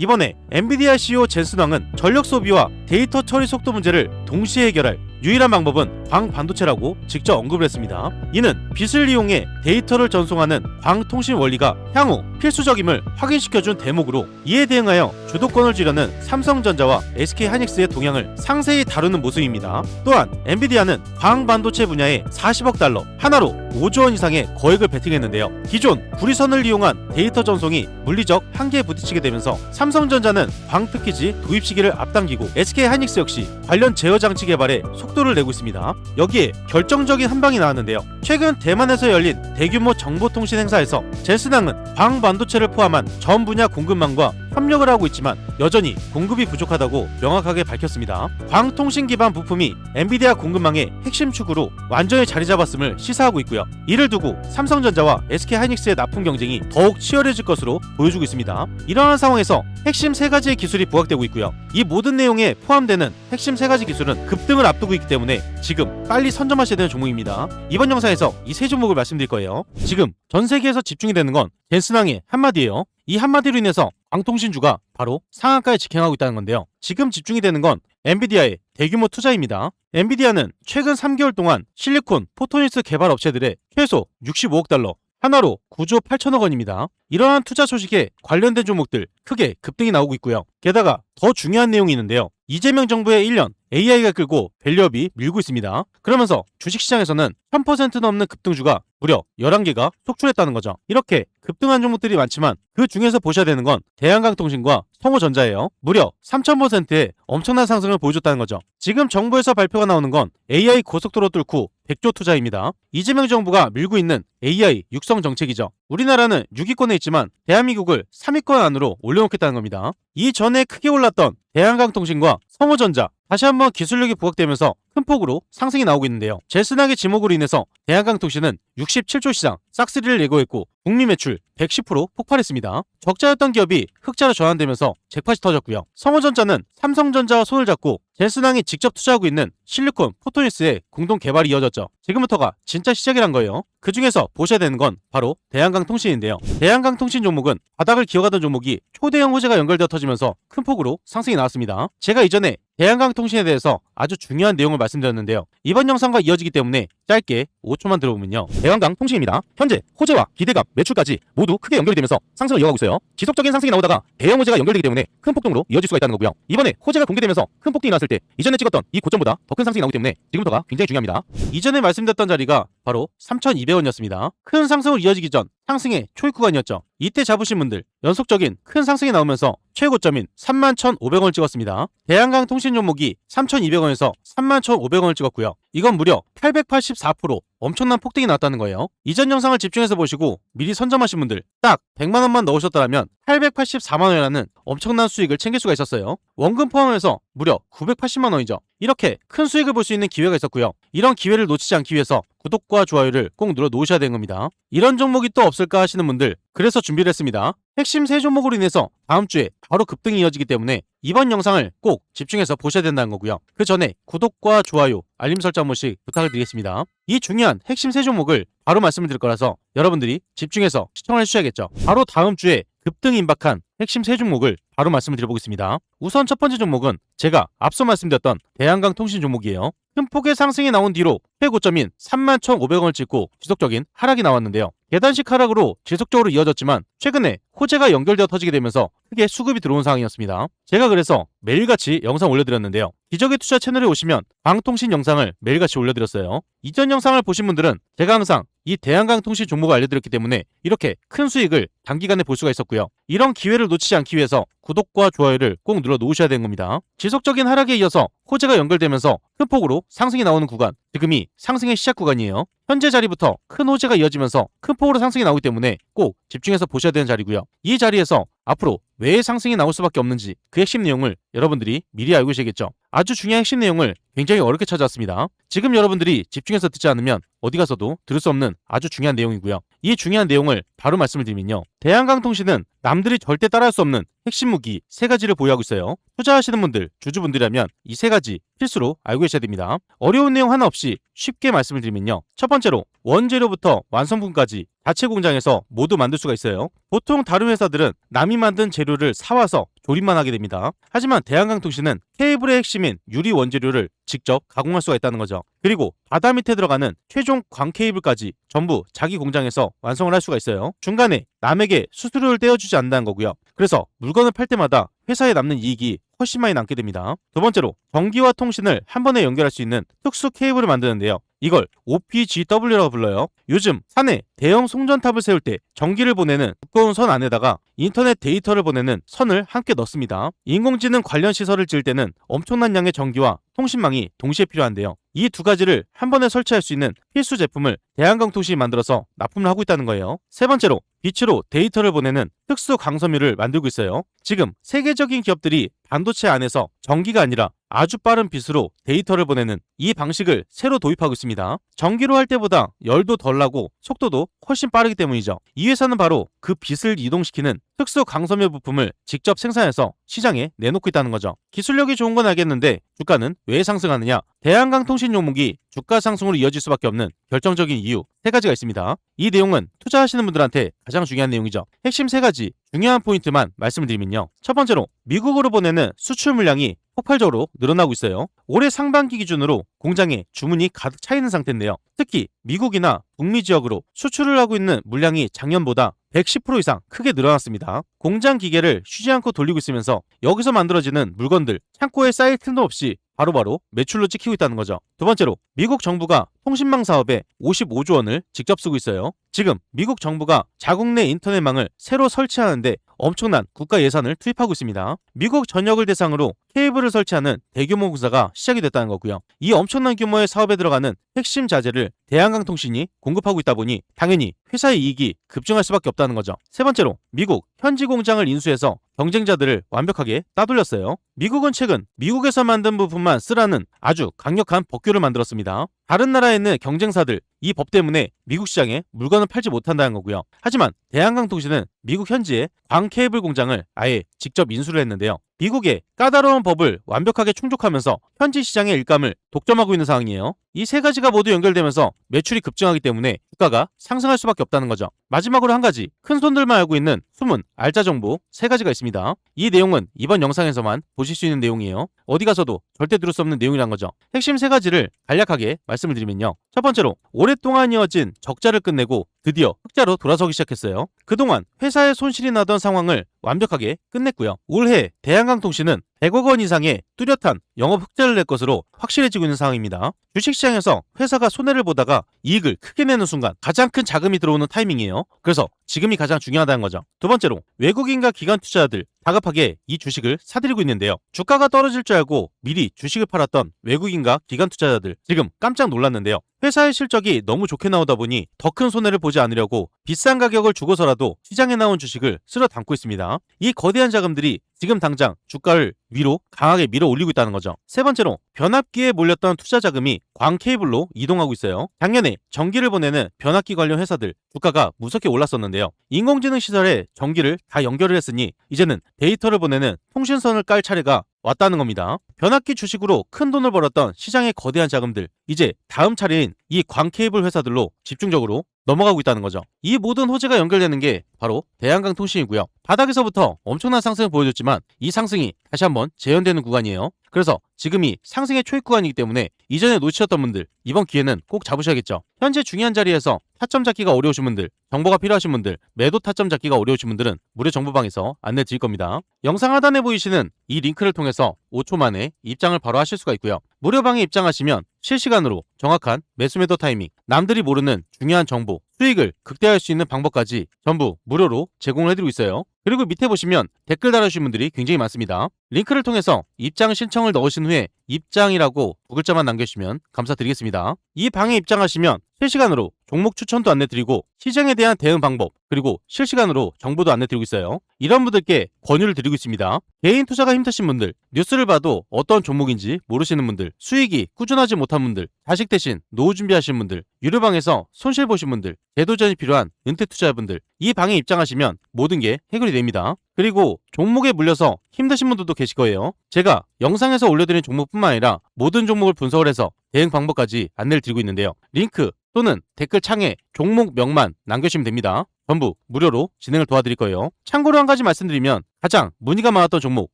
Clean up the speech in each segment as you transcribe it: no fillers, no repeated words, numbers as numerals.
이번에 엔비디아 CEO 젠슨 황은 전력 소비와 데이터 처리 속도 문제를 동시에 해결할 유일한 방법은 광반도체라고 직접 언급을 했습니다. 이는 빛을 이용해 데이터를 전송하는 광통신 원리가 향후 필수적임을 확인시켜준 대목으로, 이에 대응하여 주도권을 쥐려는 삼성전자와 SK하이닉스의 동향을 상세히 다루는 모습입니다. 또한 엔비디아는 광반도체 분야에 40억 달러, 하나로 5조 원 이상의 거액을 베팅했는데요. 기존 구리선을 이용한 데이터 전송이 물리적 한계에 부딪히게 되면서 삼성전자는 광패키지 도입 시기를 앞당기고, SK하이닉스 역시 관련 제어 장치 개발에 속도를 내고 있습니다. 여기에 결정적인 한방이 나왔는데요. 최근 대만에서 열린 대규모 정보통신 행사에서 젠슨 황은 광반도체를 포함한 전 분야 공급망과 협력을 하고 있지만 여전히 공급이 부족하다고 명확하게 밝혔습니다. 광통신 기반 부품이 엔비디아 공급망의 핵심 축으로 완전히 자리 잡았음을 시사하고 있고요. 이를 두고 삼성전자와 SK하이닉스의 납품 경쟁이 더욱 치열해질 것으로 보여주고 있습니다. 이러한 상황에서 핵심 3가지의 기술이 부각되고 있고요. 이 모든 내용에 포함되는 핵심 3가지 기술은 급등을 앞두고 있기 때문에 지금 빨리 선점하셔야 되는 종목입니다. 이번 영상에서 이 3종목을 말씀드릴 거예요. 지금 전 세계에서 집중이 되는 건 젠슨 황의 한마디예요. 이 한마디로 인해서 광통신주가 바로 상한가에 직행하고 있다는 건데요. 지금 집중이 되는 건 엔비디아의 대규모 투자입니다. 엔비디아는 최근 3개월 동안 실리콘 포토니스 개발 업체들의 최소 65억 달러, 하나로 9조 8천억 원입니다. 이러한 투자 소식에 관련된 종목들 크게 급등이 나오고 있고요. 게다가 더 중요한 내용이 있는데요. 이재명 정부의 1년 AI가 끌고 밸류업이 밀고 있습니다. 그러면서 주식시장에서는 1000% 넘는 급등주가 무려 11개가 속출했다는 거죠. 이렇게 급등한 종목들이 많지만 그 중에서 보셔야 되는 건 대한강통신과 성호전자예요. 무려 3000%의 엄청난 상승을 보여줬다는 거죠. 지금 정부에서 발표가 나오는 건 AI 고속도로 뚫고 100조 투자입니다. 이재명 정부가 밀고 있는 AI 육성 정책이죠. 우리나라는 6위권에 있지만 대한민국을 3위권 안으로 올려놓겠다는 겁니다. 이전에 크게 올랐던 대한강통신과 성호전자, 다시 한번 기술력이 부각되면서 큰 폭으로 상승이 나오고 있는데요. 젠슨 황의 지목으로 인해서 대한강통신은 67조 시장 싹쓸이를 예고했고 북미 매출 110% 폭발했습니다. 적자였던 기업이 흑자로 전환되면서 잭팟이 터졌고요. 성호전자는 삼성전자와 손을 잡고 젠슨 황이 직접 투자하고 있는 실리콘 포토니스의 공동 개발이 이어졌죠. 지금부터가 진짜 시작이란 거예요. 그 중에서 보셔야 되는 건 바로 대한강통신인데요. 대한강통신 종목은 바닥을 기어가던 종목이 초대형 호재가 연결되어 터지면서 큰 폭으로 상승이 나왔습니다. 제가 이전에 대한강통신에 대해서 아주 중요한 내용을 말씀드렸는데요. 이번 영상과 이어지기 때문에 짧게 5초만 들어보면요. 대한강통신입니다. 현재 호재와 기대감, 매출까지 모두 크게 연결이 되면서 상승을 이어가고 있어요. 지속적인 상승이 나오다가 대형 호재가 연결되기 때문에 큰 폭등으로 이어질 수가 있다는 거고요. 이번에 호재가 공개되면서 큰 폭등이 나왔을 때 이전에 찍었던 이 고점보다 더 큰 상승이 나오기 때문에 지금부터가 굉장히 중요합니다. 이전에 말씀드렸던 자리가 바로 3,200원이었습니다. 큰 상승을 이어지기 전 상승의 초입 구간이었죠. 이때 잡으신 분들 연속적인 큰 상승이 나오면서 최고점인 31,500원을 찍었습니다. 대한강통신 종목이 3,200원에서 31,500원을 찍었고요. 이건 무려 884% 엄청난 폭등이 나왔다는 거예요. 이전 영상을 집중해서 보시고 미리 선점하신 분들 딱 100만원만 넣으셨다면 884만원이라는 엄청난 수익을 챙길 수가 있었어요. 원금 포함해서 무려 980만원이죠. 이렇게 큰 수익을 볼 수 있는 기회가 있었고요. 이런 기회를 놓치지 않기 위해서 구독과 좋아요를 꼭 눌러 놓으셔야 되는 겁니다. 이런 종목이 또 없을까 하시는 분들, 그래서 준비를 했습니다. 핵심 3종목으로 인해서 다음 주에 바로 급등이 이어지기 때문에 이번 영상을 꼭 집중해서 보셔야 된다는 거고요. 그 전에 구독과 좋아요, 알림 설정 한 번씩 부탁을 드리겠습니다. 이 중요한 핵심 3종목을 바로 말씀을 드릴 거라서 여러분들이 집중해서 시청을 해주셔야겠죠. 바로 다음 주에 급등 임박한 핵심 3종목을 바로 말씀을 드려보겠습니다. 우선 첫 번째 종목은 제가 앞서 말씀드렸던 대한강통신 종목이에요. 큰 폭의 상승이 나온 뒤로 최고점인 31,500원을 찍고 지속적인 하락이 나왔는데요. 계단식 하락으로 지속적으로 이어졌지만 최근에 호재가 연결되어 터지게 되면서 크게 수급이 들어온 상황이었습니다. 제가 그래서 매일같이 영상 올려드렸는데요. 기적의 투자 채널에 오시면 방통신 영상을 매일같이 올려드렸어요. 이전 영상을 보신 분들은 제가 항상 이 대한강통신 종목을 알려드렸기 때문에 이렇게 큰 수익을 단기간에 볼 수가 있었고요. 이런 기회를 놓치지 않기 위해서 구독과 좋아요를 꼭 눌러 놓으셔야 되는 겁니다. 지속적인 하락에 이어서 호재가 연결되면서 큰 폭으로 상승이 나오는 구간, 지금이 상승의 시작 구간이에요. 현재 자리부터 큰 호재가 이어지면서 큰 폭으로 상승이 나오기 때문에 꼭 집중해서 보셔야 되는 자리고요. 이 자리에서 앞으로 왜 상승이 나올 수밖에 없는지 그 핵심 내용을 여러분들이 미리 알고 계시겠죠. 아주 중요한 핵심 내용을 굉장히 어렵게 찾아왔습니다. 지금 여러분들이 집중해서 듣지 않으면 어디 가서도 들을 수 없는 아주 중요한 내용이고요. 이 중요한 내용을 바로 말씀을 드리면요. 대한강통신은 남들이 절대 따라할 수 없는 핵심 무기 3가지를 보유하고 있어요. 투자하시는 분들, 주주분들이라면 이 3가지 필수로 알고 계셔야 됩니다. 어려운 내용 하나 없이 쉽게 말씀을 드리면요. 첫 번째로 원재료부터 완성품까지 자체 공장에서 모두 만들 수가 있어요. 보통 다른 회사들은 남이 만든 재료를 사와서 조립만 하게 됩니다. 하지만 대한강통신은 케이블의 핵심인 유리 원재료를 직접 가공할 수가 있다는 거죠. 그리고 바다 밑에 들어가는 최종 광 케이블까지 전부 자기 공장에서 완성을 할 수가 있어요. 중간에 남에게 수수료를 떼어주지 않는다는 거고요. 그래서 물건을 팔 때마다 회사에 남는 이익이 훨씬 많이 남게 됩니다. 두 번째로 전기와 통신을 한 번에 연결할 수 있는 특수 케이블을 만드는데요. 이걸 OPGW라고 불러요. 요즘 산에 대형 송전탑을 세울 때 전기를 보내는 두꺼운 선 안에다가 인터넷 데이터를 보내는 선을 함께 넣습니다. 인공지능 관련 시설을 지을 때는 엄청난 양의 전기와 통신망이 동시에 필요한데요. 이 두 가지를 한 번에 설치할 수 있는 필수 제품을 대한강통신이 만들어서 납품을 하고 있다는 거예요. 세 번째로 빛으로 데이터를 보내는 특수 강섬유를 만들고 있어요. 지금 세계적인 기업들이 반도체 안에서 전기가 아니라 아주 빠른 빛으로 데이터를 보내는 이 방식을 새로 도입하고 있습니다. 전기로 할 때보다 열도 덜 나고 속도도 훨씬 빠르기 때문이죠. 이 회사는 바로 그 빛을 이동시키는 특수 강섬유 부품을 직접 생산해서 시장에 내놓고 있다는 거죠. 기술력이 좋은 건 알겠는데 주가는 왜 상승하느냐? 대한강통신 종목이 주가 상승으로 이어질 수밖에 없는 결정적인 이유 세 가지가 있습니다. 이 내용은 투자하시는 분들한테 가장 중요한 내용이죠. 핵심 세 가지 중요한 포인트만 말씀을 드리면요. 첫 번째로 미국으로 보내는 수출 물량이 폭발적으로 늘어나고 있어요. 올해 상반기 기준으로 공장에 주문이 가득 차 있는 상태인데요. 특히 미국이나 북미 지역으로 수출을 하고 있는 물량이 작년보다 110% 이상 크게 늘어났습니다. 공장 기계를 쉬지 않고 돌리고 있으면서 여기서 만들어지는 물건들 창고에 쌓일 틈도 없이 바로바로 매출로 찍히고 있다는 거죠. 두 번째로 미국 정부가 통신망 사업에 55조 원을 직접 쓰고 있어요. 지금 미국 정부가 자국 내 인터넷망을 새로 설치하는데 엄청난 국가 예산을 투입하고 있습니다. 미국 전역을 대상으로 케이블을 설치하는 대규모 공사가 시작이 됐다는 거고요. 이 엄청난 규모의 사업에 들어가는 핵심 자재를 대한강통신이 공급하고 있다 보니 당연히 회사의 이익이 급증할 수밖에 없다는 거죠. 세 번째로 미국 현지 공장을 인수해서 경쟁자들을 완벽하게 따돌렸어요. 미국은 최근 미국에서 만든 부품만 쓰라는 아주 강력한 법규를 만들었습니다. 다른 나라에 있는 경쟁사들 이 법 때문에 미국 시장에 물건을 팔지 못한다는 거고요. 하지만 대한강통신은 미국 현지에 광 케이블 공장을 아예 직접 인수를 했는데요. 미국의 까다로운 법을 완벽하게 충족하면서 현지 시장의 일감을 독점하고 있는 상황이에요. 이 세 가지가 모두 연결되면서 매출이 급증하기 때문에 주가가 상승할 수밖에 없다는 거죠. 마지막으로 한 가지 큰 손들만 알고 있는 숨은 알짜 정보 세 가지가 있습니다. 이 내용은 이번 영상에서만 보실 수 있는 내용이에요. 어디 가서도 절대 들을 수 없는 내용이란 거죠. 핵심 세 가지를 간략하게 말씀을 드리면요. 첫 번째로 오랫동안 이어진 적자를 끝내고 드디어 흑자로 돌아서기 시작했어요. 그동안 회사에 손실이 나던 상황을 완벽하게 끝냈고요. 올해 대한강통신은 100억 원 이상의 뚜렷한 영업 흑자를 낼 것으로 확실해지고 있는 상황입니다. 주식시장에서 회사가 손해를 보다가 이익을 크게 내는 순간 가장 큰 자금이 들어오는 타이밍이에요. 그래서 지금이 가장 중요하다는 거죠. 두 번째로 외국인과 기관 투자자들 다급하게 이 주식을 사들이고 있는데요. 주가가 떨어질 줄 알고 미리 주식을 팔았던 외국인과 기관 투자자들 지금 깜짝 놀랐는데요. 회사의 실적이 너무 좋게 나오다 보니 더 큰 손해를 보지 않으려고 비싼 가격을 주고서라도 시장에 나온 주식을 쓸어 담고 있습니다. 이 거대한 자금들이 지금 당장 주가를 위로 강하게 밀어 올리고 있다는 거죠. 세 번째로 변압기에 몰렸던 투자 자금이 광 케이블로 이동하고 있어요. 작년에 전기를 보내는 변압기 관련 회사들 주가가 무섭게 올랐었는데요. 인공지능 시설에 전기를 다 연결을 했으니 이제는 데이터를 보내는 통신선을 깔 차례가 왔다는 겁니다. 변압기 주식으로 큰 돈을 벌었던 시장의 거대한 자금들 이제 다음 차례인 이 광 케이블 회사들로 집중적으로 넘어가고 있다는 거죠. 이 모든 호재가 연결되는 게 바로 대한강통신이고요. 바닥에서부터 엄청난 상승을 보여줬지만 이 상승이 다시 한번 재현되는 구간이에요. 그래서 지금이 상승의 초입 구간이기 때문에 이전에 놓치셨던 분들 이번 기회는 꼭 잡으셔야겠죠. 현재 중요한 자리에서 타점 잡기가 어려우신 분들, 정보가 필요하신 분들, 매도 타점 잡기가 어려우신 분들은 무료 정보방에서 안내 드릴 겁니다. 영상 하단에 보이시는 이 링크를 통해서 5초 만에 입장을 바로 하실 수가 있고요. 무료방에 입장하시면 실시간으로 정확한 매수 매도 타이밍, 남들이 모르는 중요한 정보, 수익을 극대화할 수 있는 방법까지 전부 무료로 제공을 해드리고 있어요. 그리고 밑에 보시면 댓글 달아주신 분들이 굉장히 많습니다. 링크를 통해서 입장 신청을 넣으신 후에 입장이라고 두 글자만 남겨주시면 감사드리겠습니다. 이 방에 입장하시면 실시간으로 종목 추천도 안내드리고 시장에 대한 대응 방법 그리고 실시간으로 정보도 안내드리고 있어요. 이런 분들께 권유를 드리고 있습니다. 개인 투자가 힘드신 분들, 뉴스를 봐도 어떤 종목인지 모르시는 분들, 수익이 꾸준하지 못한 분들, 자식 대신 노후 준비하시는 분들, 유료방에서 손실 보신 분들, 재도전이 필요한 은퇴 투자자분들 이 방에 입장하시면 모든 게 해결이 됩니다. 그리고 종목에 물려서 힘드신 분들도 계실 거예요. 제가 영상에서 올려드린 종목뿐만 아니라 모든 종목을 분석을 해서 대응 방법까지 안내를 드리고 있는데요. 링크 또는 댓글 창에 종목명만 남겨주시면 됩니다. 전부 무료로 진행을 도와드릴 거예요. 참고로 한 가지 말씀드리면 가장 문의가 많았던 종목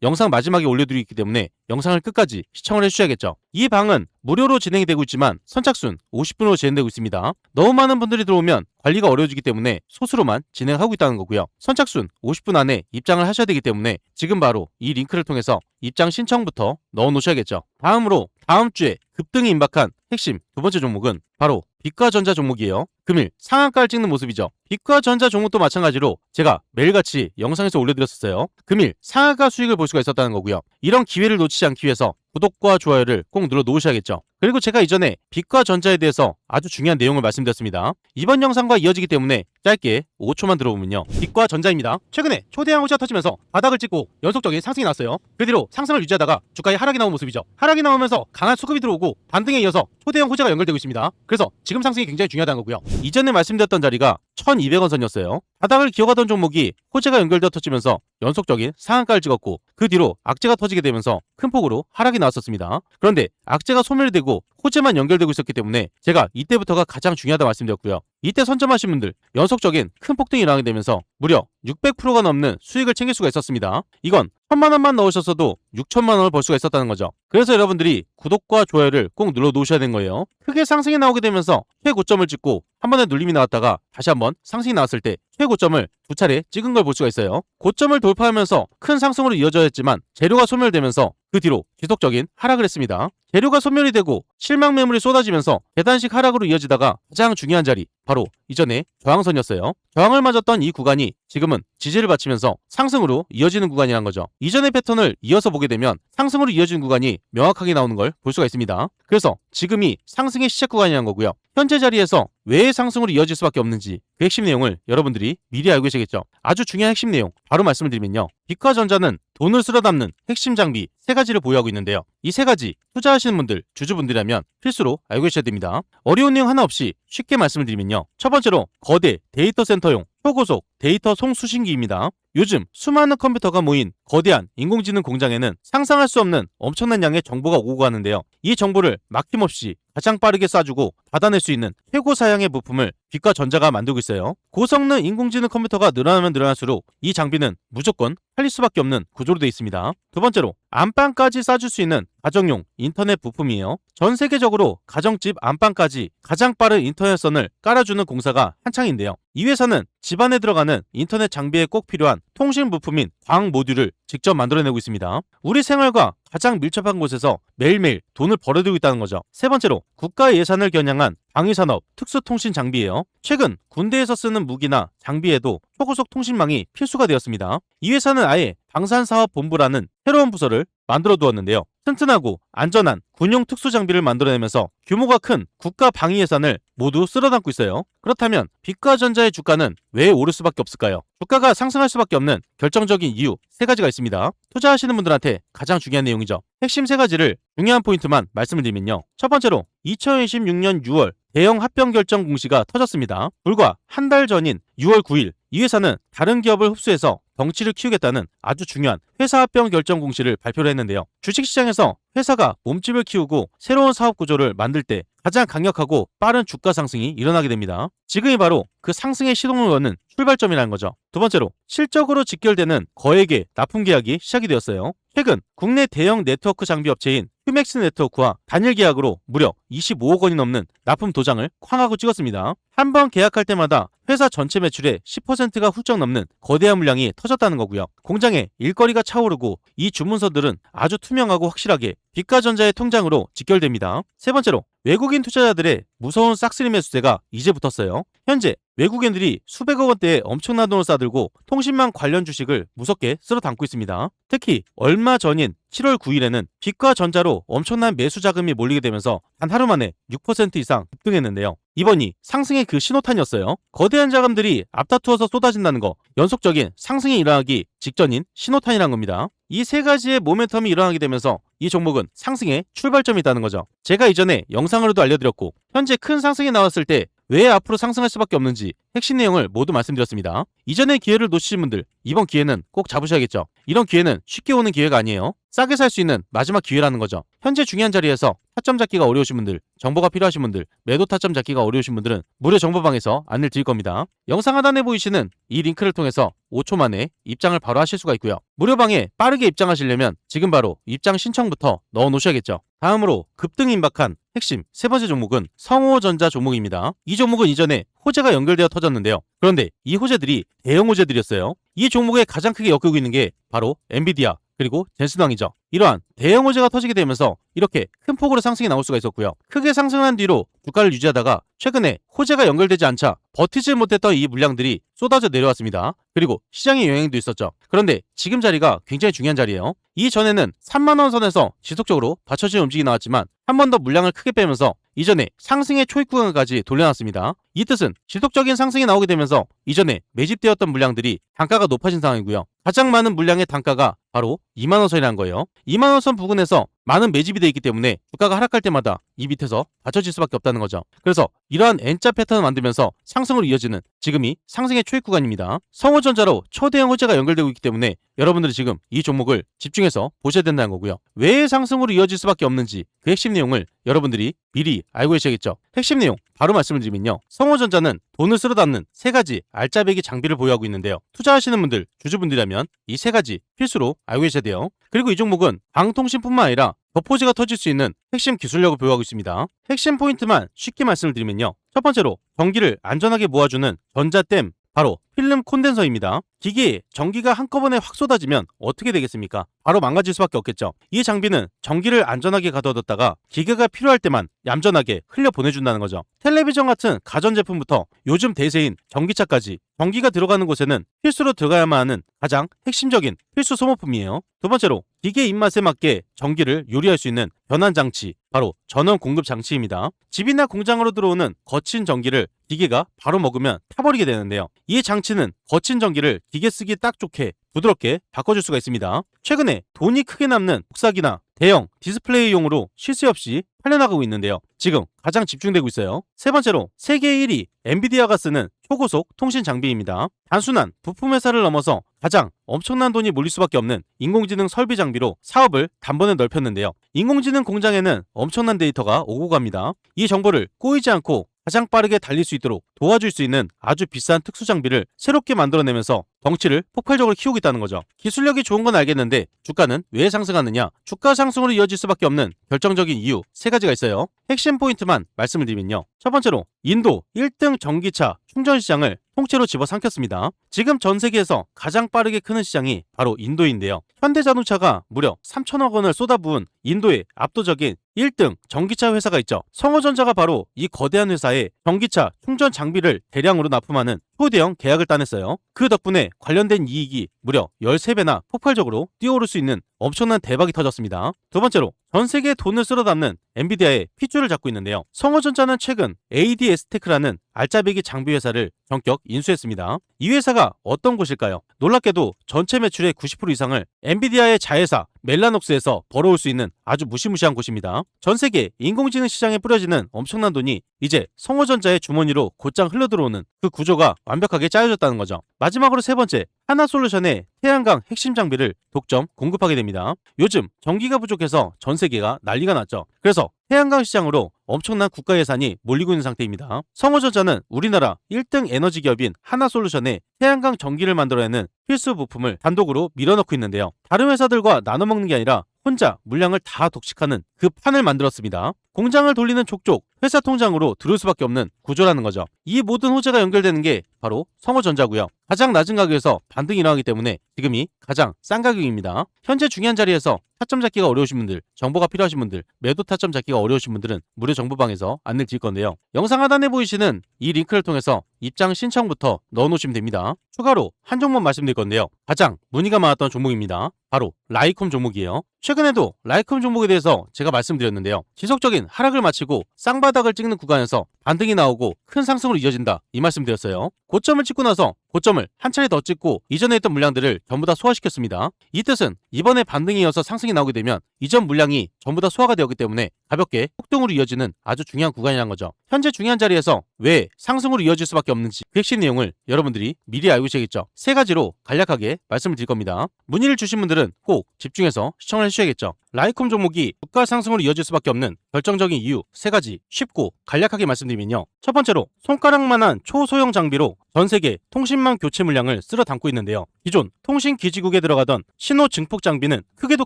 영상 마지막에 올려드리기 때문에 영상을 끝까지 시청을 해주셔야겠죠. 이 방은 무료로 진행이 되고 있지만 선착순 50분으로 진행되고 있습니다. 너무 많은 분들이 들어오면 관리가 어려워지기 때문에 소수로만 진행하고 있다는 거고요. 선착순 50분 안에 입장을 하셔야 되기 때문에 지금 바로 이 링크를 통해서 입장 신청부터 넣어 놓으셔야겠죠. 다음으로 다음 주에 급등이 임박한 핵심 두 번째 종목은 바로 빛과전자 종목이에요. 금일 상한가를 찍는 모습이죠. 빛과전자 종목도 마찬가지로 제가 매일같이 영상에서 올려드렸었어요. 금일 상한가 수익을 볼 수가 있었다는 거고요. 이런 기회를 놓치지 않기 위해서 구독과 좋아요를 꼭 눌러 놓으셔야겠죠. 그리고 제가 이전에 빛과전자에 대해서 아주 중요한 내용을 말씀드렸습니다. 이번 영상과 이어지기 때문에 짧게 5초만 들어보면요. 빛과전자입니다. 최근에 초대형 호재가 터지면서 바닥을 찍고 연속적인 상승이 나왔어요. 그 뒤로 상승을 유지하다가 주가에 하락이 나온 모습이죠. 하락이 나오면서 강한 수급이 들어오고 반등에 이어서 초대형 호재가 연결되고 있습니다. 그래서 지금 상승이 굉장히 중요하다는 거고요. 이전에 말씀드렸던 자리가 1200원 선이었어요. 바닥을 기어가던 종목이 호재가 연결되어 터지면서 연속적인 상한가를 찍었고 그 뒤로 악재가 터지게 되면서 큰 폭으로 하락이 나왔었습니다. 그런데 악재가 소멸이 되고 호재만 연결되고 있었기 때문에 제가 이때부터가 가장 중요하다 말씀드렸고요. 이때 선점하신 분들 연속적인 큰 폭등이 일어나게 되면서 무려 600%가 넘는 수익을 챙길 수가 있었습니다. 이건 1000만원만 넣으셨어도 6천만원을 벌 수가 있었다는 거죠. 그래서 여러분들이 구독과 좋아요를 꼭 눌러 놓으셔야 되는 거예요. 크게 상승이 나오게 되면서 최고점을 찍고 한 번에 눌림이 나왔다가 다시 한번 상승이 나왔을 때 최고점을 두 차례 찍은 걸 볼 수가 있어요. 고점을 돌파하면서 큰 상승으로 이어져야 했지만 재료가 소멸되면서 그 뒤로 지속적인 하락을 했습니다. 재료가 소멸이 되고 실망 매물이 쏟아지면서 계단식 하락으로 이어지다가 가장 중요한 자리 바로 이전에 저항선이었어요. 저항을 맞았던 이 구간이 지금은 지지를 받치면서 상승으로 이어지는 구간이란 거죠. 이전의 패턴을 이어서 보게 되면 상승으로 이어지는 구간이 명확하게 나오는 걸 볼 수가 있습니다. 그래서 지금이 상승의 시작 구간이란 거고요. 현재 자리에서 왜 상승으로 이어질 수밖에 없는지 그 핵심 내용을 여러분들이 미리 알고 계시겠죠. 아주 중요한 핵심 내용 바로 말씀을 드리면요. 빛과전자는 돈을 쓸어 담는 핵심 장비 3가지를 보유하고 있는데요. 이 3가지 투자하시는 분들, 주주분들이라면 필수로 알고 계셔야 됩니다. 어려운 내용 하나 없이 쉽게 말씀을 드리면요. 첫 번째로 거대 데이터 센터용 초고속 데이터 송수신기입니다. 요즘 수많은 컴퓨터가 모인 거대한 인공지능 공장에는 상상할 수 없는 엄청난 양의 정보가 오고 가는데요. 이 정보를 막힘없이 가장 빠르게 쏴주고 받아낼 수 있는 최고 사양의 부품을 빛과전자가 만들고 있어요. 고성능 인공지능 컴퓨터가 늘어나면 늘어날수록 이 장비는 무조건 팔릴 수밖에 없는 구조로 되어 있습니다. 두 번째로 안방까지 쏴줄 수 있는 가정용 인터넷 부품이에요. 전 세계적으로 가정집 안방까지 가장 빠른 인터넷선을 깔아주는 공사가 한창인데요. 이 회사는 집안에 들어가는 인터넷 장비에 꼭 필요한 통신 부품인 광 모듈을 직접 만들어내고 있습니다. 우리 생활과 가장 밀접한 곳에서 매일매일 돈을 벌어들이고 있다는 거죠. 세 번째로 국가 예산을 겨냥한 방위산업 특수통신 장비예요. 최근 군대에서 쓰는 무기나 장비에도 초고속 통신망이 필수가 되었습니다. 이 회사는 아예 방산사업본부라는 새로운 부서를 만들어 두었는데요. 튼튼하고 안전한 군용 특수장비를 만들어내면서 규모가 큰 국가 방위 예산을 모두 쓸어담고 있어요. 그렇다면 빛과전자의 주가는 왜 오를 수밖에 없을까요? 주가가 상승할 수밖에 없는 결정적인 이유 3가지가 있습니다. 투자하시는 분들한테 가장 중요한 내용이죠. 핵심 3가지를 중요한 포인트만 말씀을 드리면요. 첫 번째로 2026년 6월 대형 합병 결정 공시가 터졌습니다. 불과 한 달 전인 6월 9일 이 회사는 다른 기업을 흡수해서 덩치를 키우겠다는 아주 중요한 회사 합병 결정 공시를 발표를 했는데요. 주식시장에서 회사가 몸집을 키우고 새로운 사업 구조를 만들 때 가장 강력하고 빠른 주가 상승이 일어나게 됩니다. 지금이 바로 그 상승의 시동을 거는 출발점이라는 거죠. 두 번째로 실적으로 직결되는 거액의 납품 계약이 시작이 되었어요. 최근 국내 대형 네트워크 장비 업체인 휴맥스 네트워크와 단일 계약으로 무려 25억 원이 넘는 납품 도장을 쾅하고 찍었습니다. 한 번 계약할 때마다 회사 전체 매출의 10%가 훌쩍 넘는 거대한 물량이 터졌다는 거고요. 공장에 일거리가 차오르고 이 주문서들은 아주 투명하고 확실하게 빛과전자의 통장으로 직결됩니다. 세 번째로 외국인 투자자들의 무서운 싹쓸이 매수세가 이제 붙었어요. 현재 외국인들이 수백억 원대의 엄청난 돈을 싸들고 통신망 관련 주식을 무섭게 쓸어 담고 있습니다. 특히 얼마 전인 7월 9일에는 빛과전자로 엄청난 매수 자금이 몰리게 되면서 단 하루 만에 6% 이상 급등했는데요. 이번이 상승의 그 신호탄이었어요. 거대한 자금들이 앞다투어서 쏟아진다는 거, 연속적인 상승이 일어나기 직전인 신호탄이란 겁니다. 이 3가지의 모멘텀이 일어나게 되면서 이 종목은 상승의 출발점이 있다는 거죠. 제가 이전에 영상으로도 알려드렸고 현재 큰 상승이 나왔을 때 왜 앞으로 상승할 수밖에 없는지 핵심 내용을 모두 말씀드렸습니다. 이전의 기회를 놓치신 분들 이번 기회는 꼭 잡으셔야겠죠. 이런 기회는 쉽게 오는 기회가 아니에요. 싸게 살 수 있는 마지막 기회라는 거죠. 현재 중요한 자리에서 타점 잡기가 어려우신 분들, 정보가 필요하신 분들, 매도 타점 잡기가 어려우신 분들은 무료 정보방에서 안내를 드릴 겁니다. 영상 하단에 보이시는 이 링크를 통해서 5초 만에 입장을 바로 하실 수가 있고요. 무료방에 빠르게 입장하시려면 지금 바로 입장 신청부터 넣어 놓으셔야겠죠. 다음으로 급등이 임박한 핵심 세 번째 종목은 성호전자 종목입니다. 이 종목은 이전에 호재가 연결되어 터졌는데요. 그런데 이 호재들이 대형 호재들이었어요. 이 종목에 가장 크게 엮이고 있는 게 바로 엔비디아 그리고 젠스당이죠. 이러한 대형 호재가 터지게 되면서 이렇게 큰 폭으로 상승이 나올 수가 있었고요. 크게 상승한 뒤로 주가를 유지하다가 최근에 호재가 연결되지 않자 버티지 못했던 이 물량들이 쏟아져 내려왔습니다. 그리고 시장의 영향도 있었죠. 그런데 지금 자리가 굉장히 중요한 자리예요. 이전에는 3만원 선에서 지속적으로 받쳐지는 움직임이 나왔지만 한 번 더 물량을 크게 빼면서 이전에 상승의 초입 구간까지 돌려놨습니다. 이 뜻은 지속적인 상승이 나오게 되면서 이전에 매집되었던 물량들이 단가가 높아진 상황이고요. 가장 많은 물량의 단가가 바로 2만원 선이라는 거예요. 2만원 선 부근에서 많은 매집이 되어 있기 때문에 주가가 하락할 때마다 이 밑에서 받쳐질 수밖에 없다는 거죠. 그래서 이러한 N자 패턴을 만들면서 상승으로 이어지는 지금이 상승의 초입 구간입니다. 성호전자로 초대형 호재가 연결되고 있기 때문에 여러분들이 지금 이 종목을 집중해서 보셔야 된다는 거고요. 왜 상승으로 이어질 수밖에 없는지 그 핵심 내용을 여러분들이 미리 알고 계셔야겠죠. 핵심 내용 바로 말씀을 드리면요. 성호전자는 돈을 쓸어 담는 세 가지 알짜배기 장비를 보유하고 있는데요. 투자하시는 분들, 주주분들이라면 이 세 가지 필수로 알고 계셔야 돼요. 그리고 이 종목은 방통신뿐만 아니라 덮호재가 터질 수 있는 핵심 기술력을 보유하고 있습니다. 핵심 포인트만 쉽게 말씀을 드리면요. 첫 번째로 전기를 안전하게 모아주는 전자댐, 바로 필름 콘덴서입니다. 기계에 전기가 한꺼번에 확 쏟아지면 어떻게 되겠습니까? 바로 망가질 수밖에 없겠죠. 이 장비는 전기를 안전하게 가둬뒀다가 기계가 필요할 때만 얌전하게 흘려 보내준다는 거죠. 텔레비전 같은 가전제품부터 요즘 대세인 전기차까지 전기가 들어가는 곳에는 필수로 들어가야만 하는 가장 핵심적인 필수 소모품이에요. 두 번째로 기계 입맛에 맞게 전기를 요리할 수 있는 변환 장치, 바로 전원 공급 장치입니다. 집이나 공장으로 들어오는 거친 전기를 기계가 바로 먹으면 타버리게 되는데요. 이 장치는 거친 전기를 기계 쓰기 딱 좋게 부드럽게 바꿔줄 수가 있습니다. 최근에 돈이 크게 남는 복사기나 대형 디스플레이용으로 쉴 새 없이 팔려나가고 있는데요. 지금 가장 집중되고 있어요. 세 번째로 세계 1위 엔비디아가 쓰는 초고속 통신 장비입니다. 단순한 부품 회사를 넘어서 가장 엄청난 돈이 몰릴 수밖에 없는 인공지능 설비 장비로 사업을 단번에 넓혔는데요. 인공지능 공장에는 엄청난 데이터가 오고 갑니다. 이 정보를 꼬이지 않고 가장 빠르게 달릴 수 있도록 도와줄 수 있는 아주 비싼 특수 장비를 새롭게 만들어내면서 덩치를 폭발적으로 키우고 있다는 거죠. 기술력이 좋은 건 알겠는데 주가는 왜 상승하느냐? 주가 상승으로 이어질 수밖에 없는 결정적인 이유 세 가지가 있어요. 핵심 포인트만 말씀을 드리면요. 첫 번째로 인도 1등 전기차 충전 시장을 통째로 집어삼켰습니다. 지금 전 세계에서 가장 빠르게 크는 시장이 바로 인도인데요. 현대자동차가 무려 3천억 원을 쏟아부은 인도의 압도적인 1등 전기차 회사가 있죠. 성호전자가 바로 이 거대한 회사에 전기차 충전 장비를 대량으로 납품하는 초대형 계약을 따냈어요. 그 덕분에 관련된 이익이 무려 13배나 폭발적으로 뛰어오를 수 있는 엄청난 대박이 터졌습니다. 두 번째로 전 세계에 돈을 쓸어 담는 엔비디아의 핏줄을 잡고 있는데요. 성호전자는 최근 ADS테크라는 알짜배기 장비 회사를 전격 인수했습니다. 이 회사가 어떤 곳일까요? 놀랍게도 전체 매출의 90% 이상을 엔비디아의 자회사 멜라녹스에서 벌어올 수 있는 아주 무시무시한 곳입니다. 전 세계 인공지능 시장에 뿌려지는 엄청난 돈이 이제 성호전자의 주머니로 곧장 흘러들어오는 그 구조가 완벽하게 짜여졌다는 거죠. 마지막으로 세 번째, 하나솔루션의 태양광 핵심 장비를 독점 공급하게 됩니다. 요즘 전기가 부족해서 전 세계가 난리가 났죠. 그래서 태양광 시장으로 엄청난 국가 예산이 몰리고 있는 상태입니다. 성호전자는 우리나라 1등 에너지 기업인 하나솔루션에 태양광 전기를 만들어내는 필수 부품을 단독으로 밀어넣고 있는데요. 다른 회사들과 나눠먹는 게 아니라 혼자 물량을 다 독식하는 그 판을 만들었습니다. 공장을 돌리는 족족 회사 통장으로 들어올 수밖에 없는 구조라는 거죠. 이 모든 호재가 연결되는 게 바로 성호전자고요. 가장 낮은 가격에서 반등이 일어나기 때문에 지금이 가장 싼 가격입니다. 현재 중요한 자리에서 타점 잡기가 어려우신 분들, 정보가 필요하신 분들, 매도 타점 잡기가 어려우신 분들은 무료 정보방에서 안내를 드릴 건데요. 영상 하단에 보이시는 이 링크를 통해서 입장 신청부터 넣어놓으시면 됩니다. 추가로 한 종목 말씀드릴 건데요. 가장 문의가 많았던 종목입니다. 바로 라이콤 종목이에요. 최근에도 라이콤 종목에 대해서 제가 말씀드렸는데요. 지속적인 하락을 마치고 쌍바닥을 찍는 구간에서 반등이 나오고 큰 상승으로 이어진다 이 말씀드렸어요. 고점을 찍고 나서 고점을 한 차례 더 찍고 이전에 했던 물량들을 전부 다 소화시켰습니다. 이 뜻은 이번에 반등이 이어서 상승이 나오게 되면 이전 물량이 전부 다 소화가 되었기 때문에 가볍게 폭등으로 이어지는 아주 중요한 구간이라는 거죠. 현재 중요한 자리에서 왜 상승으로 이어질 수밖에 없는지 그 핵심 내용을 여러분들이 미리 알고 계시겠죠. 세 가지로 간략하게 말씀을 드릴 겁니다. 문의를 주신 분들은 꼭 집중해서 시청을 해주셔야겠죠. 라이콤 종목이 주가 상승으로 이어질 수밖에 없는 결정적인 이유 세 가지 쉽고 간략하게 말씀드리면요. 첫 번째로 손가락만한 초소형 장비로 전 세계 통신망 교체 물량을 쓸어 담고 있는데요. 기존 통신 기지국에 들어가던 신호 증폭 장비는 크기도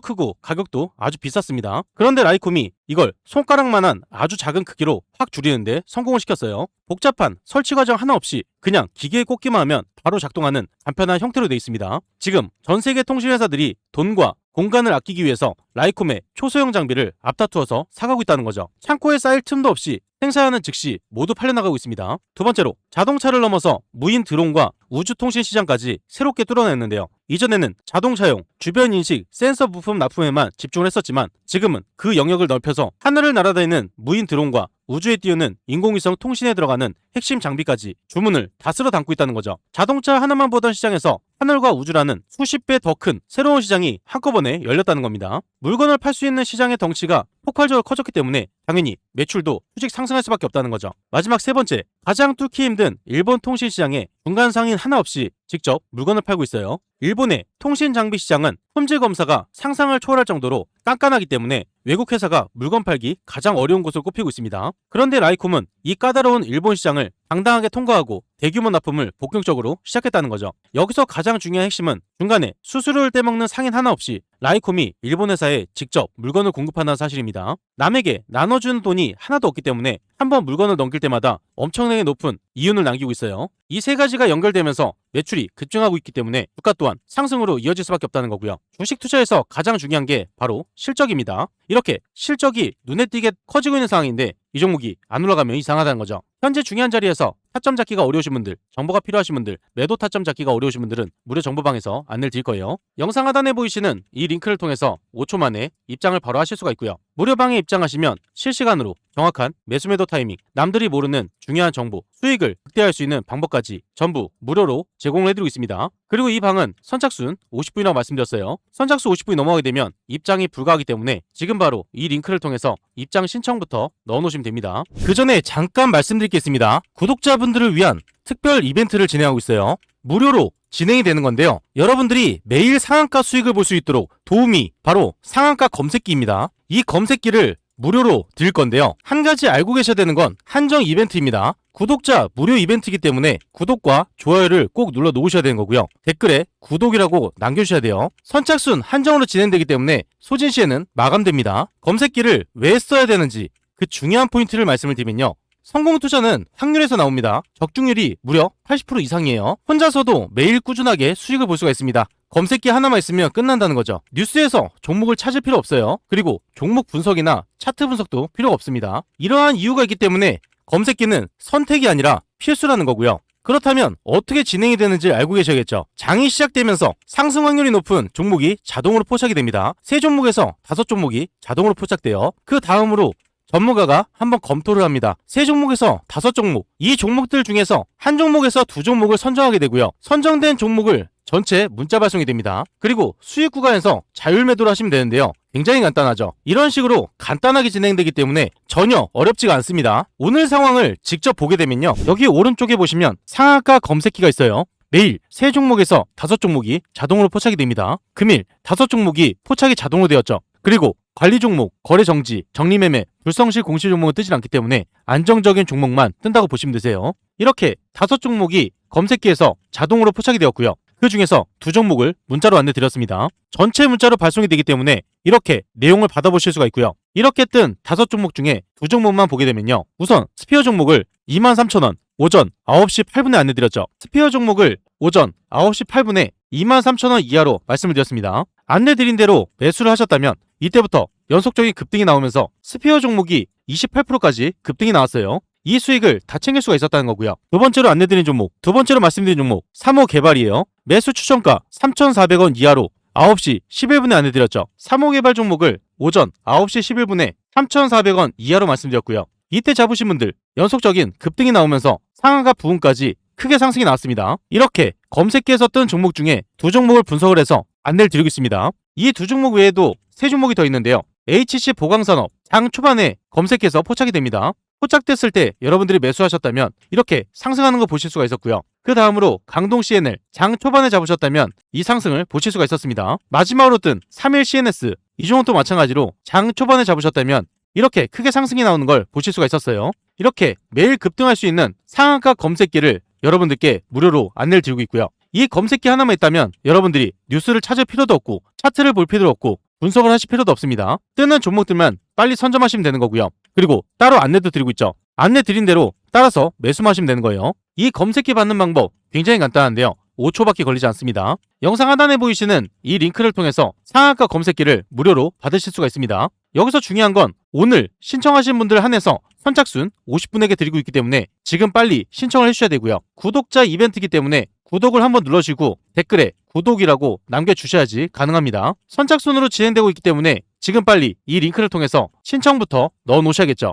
크고 가격도 아주 비쌌습니다. 그런데 라이콤이 이걸 손가락만한 아주 작은 크기로 확 줄이는데 성공을 시켰어요. 복잡한 설치 과정 하나 없이 그냥 기계에 꽂기만 하면 바로 작동하는 간편한 형태로 되어 있습니다. 지금 전 세계 통신회사들이 돈과 공간을 아끼기 위해서 라이콤의 초소형 장비를 앞다투어서 사가고 있다는 거죠. 창고에 쌓일 틈도 없이 행사하는 즉시 모두 팔려나가고 있습니다. 두 번째로 자동차를 넘어서 무인 드론과 우주통신 시장까지 새롭게 뚫어냈는데요. 이전에는 자동차용 주변 인식 센서 부품 납품에만 집중을 했었지만 지금은 그 영역을 넓혀서 하늘을 날아다니는 무인 드론과 우주에 띄우는 인공위성 통신에 들어가는 핵심 장비까지 주문을 다 쓸어 담고 있다는 거죠. 자동차 하나만 보던 시장에서 하늘과 우주라는 수십 배 더 큰 새로운 시장이 한꺼번에 열렸다는 겁니다. 물건을 팔 수 있는 시장의 덩치가 폭발적으로 커졌기 때문에 당연히 매출도 수직 상승할 수밖에 없다는 거죠. 마지막 세 번째, 가장 뚫기 힘든 일본 통신 시장에 중간 상인 하나 없이 직접 물건을 팔고 있어요. 일본의 통신 장비 시장은 품질 검사가 상상을 초월할 정도로 깐깐하기 때문에 외국 회사가 물건 팔기 가장 어려운 곳으로 꼽히고 있습니다. 그런데 라이콤은 이 까다로운 일본 시장을 당당하게 통과하고 대규모 납품을 본격적으로 시작했다는 거죠. 여기서 가장 중요한 핵심은 중간에 수수료를 떼먹는 상인 하나 없이 라이콤이 일본 회사에 직접 물건을 공급한다는 사실입니다. 남에게 나눠주는 돈이 하나도 없기 때문에 한번 물건을 넘길 때마다 엄청나게 높은 이윤을 남기고 있어요. 이 세 가지가 연결되면서 매출이 급증하고 있기 때문에 주가 또한 상승으로 이어질 수밖에 없다는 거고요. 주식 투자에서 가장 중요한 게 바로 실적입니다. 이렇게 실적이 눈에 띄게 커지고 있는 상황인데 이 종목이 안 올라가면 이상하다는 거죠. 현재 중요한 자리에서 타점 잡기가 어려우신 분들, 정보가 필요하신 분들, 매도 타점 잡기가 어려우신 분들은 무료 정보방에서 안내를 드릴 거예요. 영상 하단에 보이시는 이 링크를 통해서 5초 만에 입장을 바로 하실 수가 있고요. 무료방에 입장하시면 실시간으로 정확한 매수 매도 타이밍, 남들이 모르는 중요한 정보, 수익을 극대화할 수 있는 방법까지 전부 무료로 제공을 해드리고 있습니다. 그리고 이 방은 선착순 50분이라고 말씀드렸어요. 선착순 50분이 넘어가게 되면 입장이 불가하기 때문에 지금 바로 이 링크를 통해서 입장 신청부터 넣어놓으시면 됩니다. 그 전에 잠깐 말씀드릴 게 있습니다. 구독자분들을 위한 특별 이벤트를 진행하고 있어요. 무료로 진행이 되는 건데요. 여러분들이 매일 상한가 수익을 볼 수 있도록 도움이 바로 상한가 검색기입니다. 이 검색기를 무료로 드릴 건데요. 한 가지 알고 계셔야 되는 건 한정 이벤트입니다. 구독자 무료 이벤트이기 때문에 구독과 좋아요를 꼭 눌러 놓으셔야 되는 거고요. 댓글에 구독이라고 남겨주셔야 돼요. 선착순 한정으로 진행되기 때문에 소진 시에는 마감됩니다. 검색기를 왜 써야 되는지 그 중요한 포인트를 말씀을 드리면요. 성공 투자는 확률에서 나옵니다. 적중률이 무려 80% 이상이에요. 혼자서도 매일 꾸준하게 수익을 볼 수가 있습니다. 검색기 하나만 있으면 끝난다는 거죠. 뉴스에서 종목을 찾을 필요 없어요. 그리고 종목 분석이나 차트 분석도 필요가 없습니다. 이러한 이유가 있기 때문에 검색기는 선택이 아니라 필수라는 거고요. 그렇다면 어떻게 진행이 되는지 알고 계셔야겠죠. 장이 시작되면서 상승 확률이 높은 종목이 자동으로 포착이 됩니다. 3종목에서 5종목이 자동으로 포착돼요. 그 다음으로 전문가가 한번 검토를 합니다. 3종목에서 5종목, 이 종목들 중에서 한 종목에서 2종목을 선정하게 되고요. 선정된 종목을 전체 문자 발송이 됩니다. 그리고 수익 구간에서 자율 매도를 하시면 되는데요. 굉장히 간단하죠. 이런 식으로 간단하게 진행되기 때문에 전혀 어렵지가 않습니다. 오늘 상황을 직접 보게 되면요. 여기 오른쪽에 보시면 상한가 검색기가 있어요. 매일 3종목에서 5종목이 자동으로 포착이 됩니다. 금일 5종목이 포착이 자동으로 되었죠. 그리고 관리 종목, 거래 정지, 정리매매, 불성실 공시 종목은 뜨지 않기 때문에 안정적인 종목만 뜬다고 보시면 되세요. 이렇게 5종목이 검색기에서 자동으로 포착이 되었고요. 그 중에서 2종목을 문자로 안내드렸습니다. 전체 문자로 발송이 되기 때문에 이렇게 내용을 받아보실 수가 있고요. 이렇게 뜬 5종목 중에 2종목만 보게 되면요. 우선 스피어 종목을 23,000원 오전 9시 8분에 안내드렸죠. 스피어 종목을 오전 9시 8분에 23,000원 이하로 말씀을 드렸습니다. 안내드린 대로 매수를 하셨다면 이때부터 연속적인 급등이 나오면서 스피어 종목이 28%까지 급등이 나왔어요. 이 수익을 다 챙길 수가 있었다는 거고요. 두 번째로 안내드린 종목, 두 번째로 말씀드린 종목 3호 개발이에요. 매수 추천가 3,400원 이하로 9시 11분에 안내드렸죠. 3호 개발 종목을 오전 9시 11분에 3,400원 이하로 말씀드렸고요. 이때 잡으신 분들 연속적인 급등이 나오면서 상한가 부분까지 크게 상승이 나왔습니다. 이렇게 검색기에서 뜬 종목 중에 두 종목을 분석을 해서 안내를 드리고 있습니다. 이 두 종목 외에도 세 종목이 더 있는데요. HC 보강산업 장 초반에 검색해서 포착이 됩니다. 포착됐을 때 여러분들이 매수하셨다면 이렇게 상승하는 거 보실 수가 있었고요. 그 다음으로 강동 CNL 장 초반에 잡으셨다면 이 상승을 보실 수가 있었습니다. 마지막으로 뜬 3일 CNS 이 종목도 마찬가지로 장 초반에 잡으셨다면 이렇게 크게 상승이 나오는 걸 보실 수가 있었어요. 이렇게 매일 급등할 수 있는 상한가 검색기를 여러분들께 무료로 안내를 드리고 있고요. 이 검색기 하나만 있다면 여러분들이 뉴스를 찾을 필요도 없고 차트를 볼 필요도 없고 분석을 하실 필요도 없습니다. 뜨는 종목들만 빨리 선점하시면 되는 거고요. 그리고 따로 안내도 드리고 있죠. 안내 드린 대로 따라서 매수만 하시면 되는 거예요. 이 검색기 받는 방법 굉장히 간단한데요. 5초밖에 걸리지 않습니다. 영상 하단에 보이시는 이 링크를 통해서 상한가 검색기를 무료로 받으실 수가 있습니다. 여기서 중요한 건 오늘 신청하신 분들 한해서 선착순 50분에게 드리고 있기 때문에 지금 빨리 신청을 해주셔야 되고요. 구독자 이벤트이기 때문에 구독을 한번 눌러주시고 댓글에 구독이라고 남겨주셔야지 가능합니다. 선착순으로 진행되고 있기 때문에 지금 빨리 이 링크를 통해서 신청부터 넣어 놓으셔야겠죠.